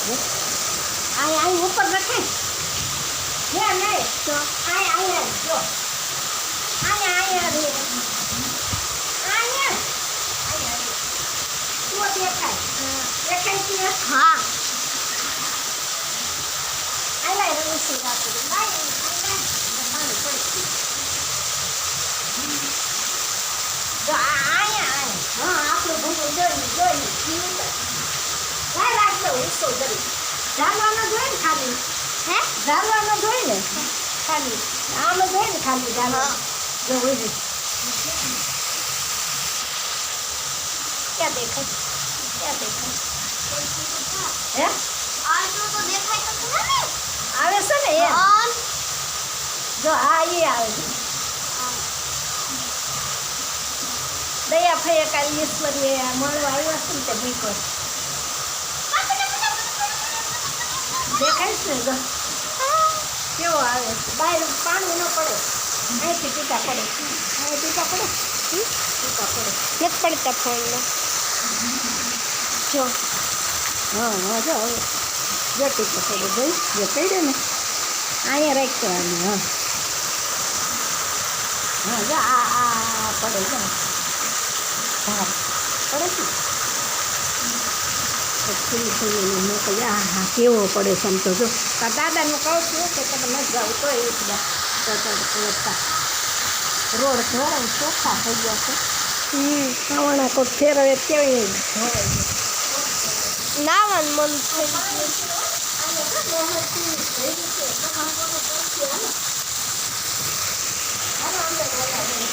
અહીં ઉપર રખે હે નહીં તો અહીંયા જો અહીંયા રે અહીંયા તું દેખાય છે હા આલા રમસી રાખી બાય પાણી પડી તો અહીંયા હા આપણું ભૂલું જોઈ લાય રાખજો ઉસો કરી જાળવાનો જોઈએ ને ખાલી હે જાળવાનો જોઈએ ને ખાલી આમ જોઈએ ને ખાલી જાળવા જો હોય ક્યાં દેખાય હે આટલું તો દેખાય તો ખરા ને આવે છે ને એ જો હા એ આવે છે દયા ફઈએ કાલે ઈશ્વરીએ મળવા આવ્યા છે ને તે મૂકો દેખાય છે ને કેવો આવે છે બહાર પાણી ન પડે અહીંથી ટીકા પડે અહીં ટીકા પડે ટીકા પડે નથી પડતા ફોનમાં જો હા હા જો હવે જો ટીકા પડે ભાઈ જો પડે ને અહીંયા રાખતો આને હા હા જો આ પડે જો હા પડે છે ખુલ્લી ખુલ્લી મોકલી હા કેવો પડે છે આમ તો જો દાદાનું કહું છું કે તમે નથી જાવ તો એ બધા રોડ ધોરણ ચોખ્ખા થઈ ગયા છે આવણા કોઈ ફેરવે કેવી નાવાનું મન થઈ ગયું